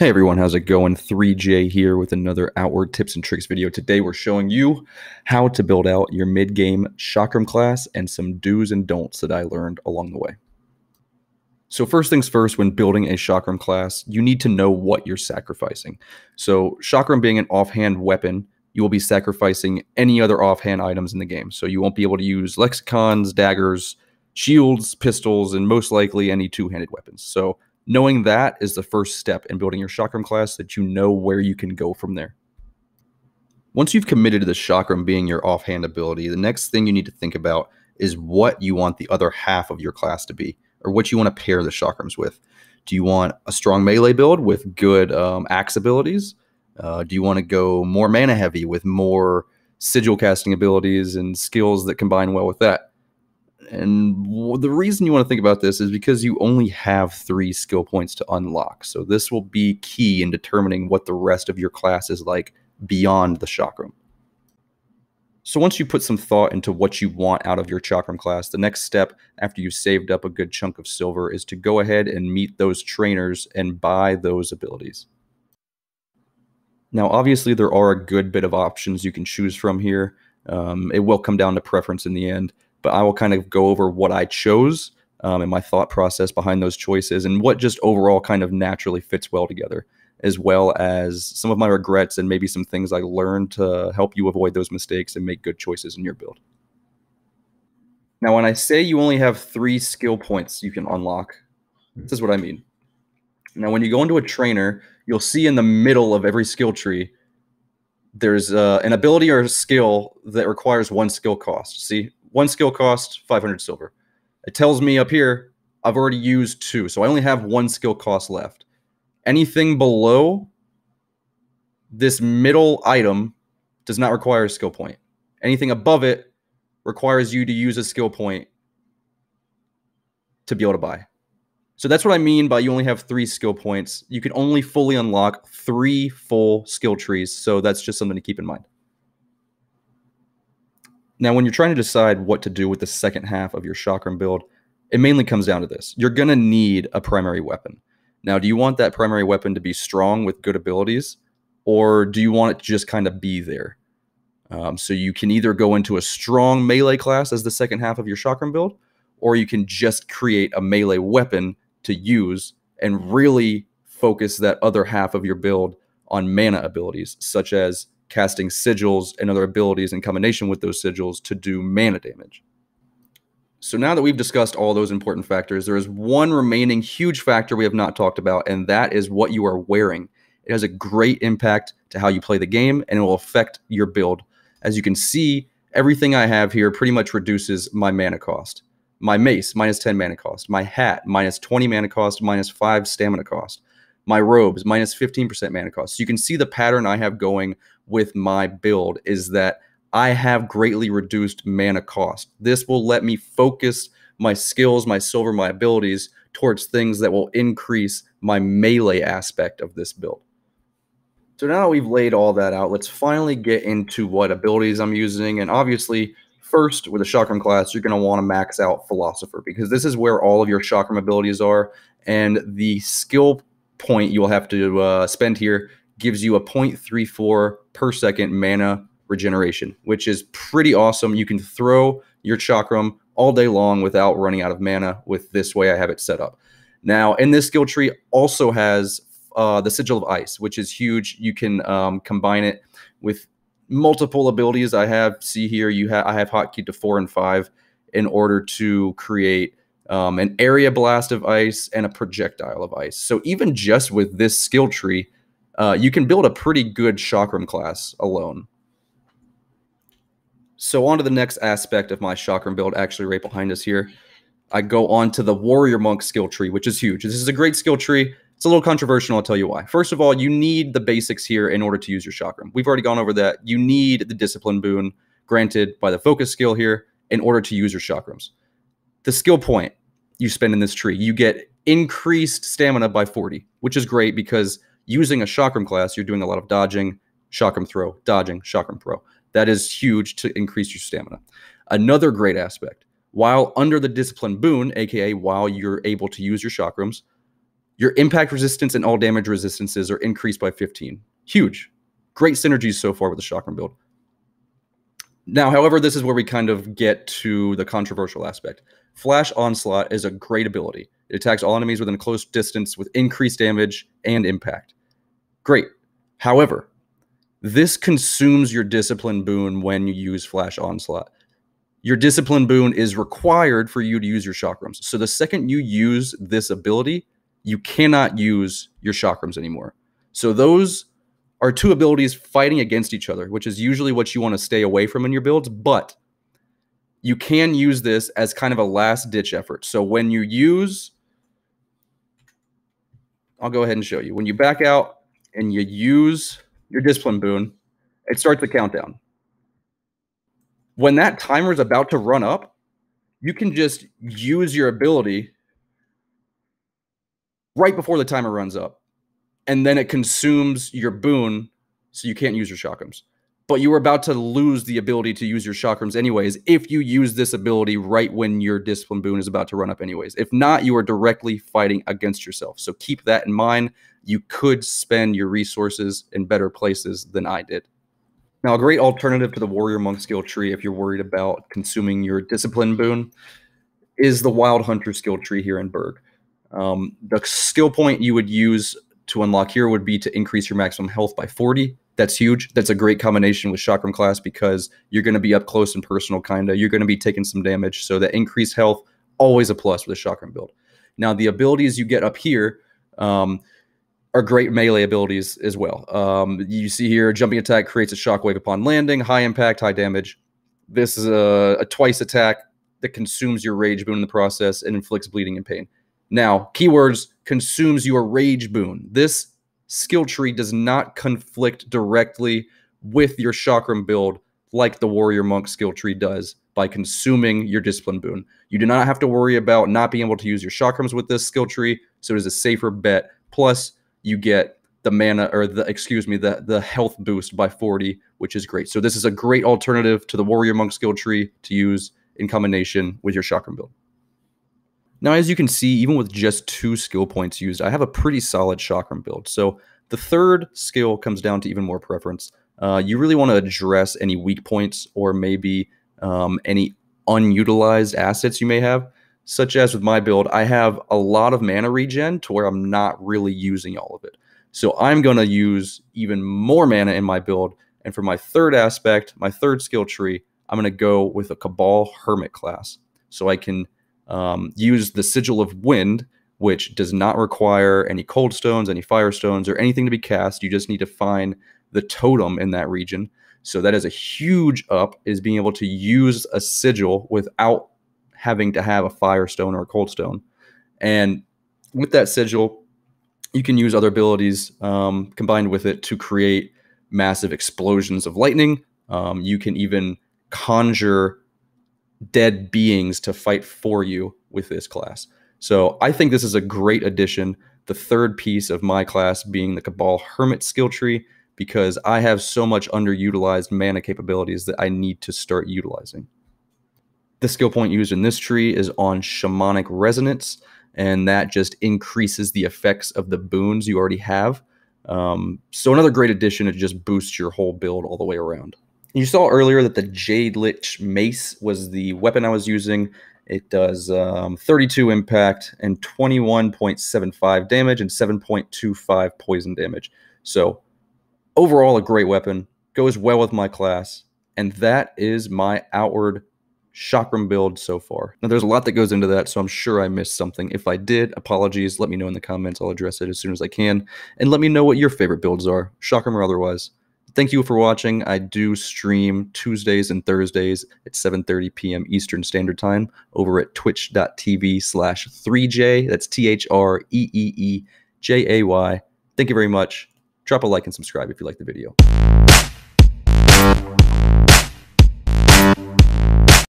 Hey everyone, how's it going? 3J here with another Outward Tips and Tricks video. Today we're showing you how to build out your mid-game Chakram class and some do's and don'ts that I learned along the way. So first things first, when building a Chakram class, you need to know what you're sacrificing. So Chakram being an offhand weapon, you will be sacrificing any other offhand items in the game. So you won't be able to use lexicons, daggers, shields, pistols, and most likely any two-handed weapons. So knowing that is the first step in building your Chakram class, that you know where you can go from there. Once you've committed to the Chakram being your offhand ability, the next thing you need to think about is what you want the other half of your class to be, or what you want to pair the Chakrams with. Do you want a strong melee build with good axe abilities? Do you want to go more mana heavy with more sigil casting abilities and skills that combine well with that? And the reason you want to think about this is because you only have 3 skill points to unlock. So this will be key in determining what the rest of your class is like beyond the Chakram. So once you put some thought into what you want out of your Chakram class, the next step after you've saved up a good chunk of silver is to go ahead and meet those trainers and buy those abilities. Now, obviously, there are a good bit of options you can choose from here. It will come down to preference in the end, but I will kind of go over what I chose and my thought process behind those choices and what just overall kind of naturally fits well together, as well as some of my regrets and maybe some things I learned to help you avoid those mistakes and make good choices in your build. Now, when I say you only have 3 skill points you can unlock, this is what I mean. Now, when you go into a trainer, you'll see in the middle of every skill tree, there's an ability or a skill that requires 1 skill cost. See, 1 skill cost, 500 silver. It tells me up here, I've already used 2, so I only have 1 skill cost left. Anything below this middle item does not require a skill point. Anything above it requires you to use a skill point to be able to buy. So that's what I mean by you only have 3 skill points. You can only fully unlock 3 full skill trees, so that's just something to keep in mind. Now, when you're trying to decide what to do with the second half of your Chakram build, it mainly comes down to this. You're going to need a primary weapon. Now, do you want that primary weapon to be strong with good abilities, or do you want it to just kind of be there? So you can either go into a strong melee class as the second half of your Chakram build, or you can just create a melee weapon to use and really focus that other half of your build on mana abilities, such as casting sigils and other abilities in combination with those sigils to do mana damage. So now that we've discussed all those important factors, there is one remaining huge factor we have not talked about, and that is what you are wearing. It has a great impact to how you play the game, and it will affect your build. As you can see, everything I have here pretty much reduces my mana cost. My mace, minus 10 mana cost. My hat, minus 20 mana cost, minus 5 stamina cost. My robes, minus 15% mana cost. So you can see the pattern I have going with my build is that I have greatly reduced mana cost. This will let me focus my skills, my silver, my abilities towards things that will increase my melee aspect of this build. So now that we've laid all that out, let's finally get into what abilities I'm using. And obviously, first, with a Chakram class, you're going to want to max out Philosopher, because this is where all of your Chakram abilities are. And the skill point you will have to spend here gives you a 0.34 per second mana regeneration, which is pretty awesome. You can throw your Chakram all day long without running out of mana with this way I have it set up. Now, in this skill tree also has the Sigil of Ice, which is huge. You can combine it with multiple abilities I have. See here, I have hotkey to 4 and 5 in order to create an area blast of ice and a projectile of ice. So even just with this skill tree, you can build a pretty good Chakram class alone. So on to the next aspect of my Chakram build, actually right behind us here. I go on to the Warrior Monk skill tree, which is huge. This is a great skill tree. It's a little controversial, I'll tell you why. First of all, you need the basics here in order to use your Chakram. We've already gone over that. You need the Discipline boon granted by the Focus skill here in order to use your Chakrams. The skill point you spend in this tree, you get increased stamina by 40, which is great because using a Chakram class, you're doing a lot of dodging, Chakram throw, dodging, Chakram throw. That is huge to increase your stamina. Another great aspect, while under the Discipline boon, aka while you're able to use your Chakrams, Your impact resistance and all damage resistances are increased by 15. Huge. Great synergies so far with the Chakram build. Now, however, this is where we kind of get to the controversial aspect. Flash Onslaught is a great ability. It attacks all enemies within a close distance with increased damage and impact. Great. However, this consumes your Discipline boon when you use Flash Onslaught. Your Discipline boon is required for you to use your chakrams. So the second you use this ability, you cannot use your chakrams anymore. So those are two abilities fighting against each other, which is usually what you want to stay away from in your builds, but you can use this as kind of a last-ditch effort. So when you use, I'll go ahead and show you. When you back out and you use your Discipline boon, it starts the countdown. When that timer is about to run up, you can just use your ability right before the timer runs up. And then it consumes your boon, so you can't use your chakrams. But you were about to lose the ability to use your chakrams anyways if you use this ability right when your Discipline boon is about to run up anyways. If not, you are directly fighting against yourself. So keep that in mind. You could spend your resources in better places than I did. Now, a great alternative to the Warrior Monk skill tree if you're worried about consuming your Discipline boon is the Wild Hunter skill tree here in Berg. The skill point you would use to unlock here would be to increase your maximum health by 40. That's huge. That's a great combination with Chakram class because you're going to be up close and personal, kind of. You're going to be taking some damage, so that increased health, always a plus with a Chakram build. Now, the abilities you get up here are great melee abilities as well. You see here, jumping attack creates a shockwave upon landing, high impact, high damage. This is a twice attack that consumes your rage boon in the process and inflicts bleeding and pain. Now, keywords, consumes your rage boon. This skill tree does not conflict directly with your Chakram build like the Warrior Monk skill tree does by consuming your Discipline boon. You do not have to worry about not being able to use your chakrams with this skill tree, so it is a safer bet. Plus, you get the mana, or the health boost by 40, which is great. So this is a great alternative to the Warrior Monk skill tree to use in combination with your Chakram build. Now, as you can see, even with just 2 skill points used, I have a pretty solid Chakram build. So the third skill comes down to even more preference. You really want to address any weak points or maybe any unutilized assets you may have, such as with my build, I have a lot of mana regen to where I'm not really using all of it. So I'm going to use even more mana in my build. And for my third aspect, my third skill tree, I'm going to go with a Cabal Hermit class. So I can use the Sigil of Wind, which does not require any cold stones, any fire stones, or anything to be cast. You just need to find the totem in that region. So that is a huge up, is being able to use a sigil without having to have a fire stone or a cold stone. And with that sigil, you can use other abilities combined with it to create massive explosions of lightning. You can even conjure dead beings to fight for you with this class. So I think this is a great addition, the third piece of my class being the Cabal Hermit skill tree, because I have so much underutilized mana capabilities that I need to start utilizing. The skill point used in this tree is on Shamanic Resonance, and that just increases the effects of the boons you already have. So another great addition to just boost your whole build all the way around. You saw earlier that the Jade Lich Mace was the weapon I was using. It does 32 impact and 21.75 damage and 7.25 poison damage. So overall, a great weapon. Goes well with my class. And that is my outward Chakram build so far. Now, there's a lot that goes into that, so I'm sure I missed something. If I did, apologies. Let me know in the comments. I'll address it as soon as I can. And let me know what your favorite builds are, Chakram or otherwise. Thank you for watching. I do stream Tuesdays and Thursdays at 7:30 p.m. Eastern Standard Time over at twitch.tv/3J. That's THREEEJAY. Thank you very much. Drop a like and subscribe if you like the video.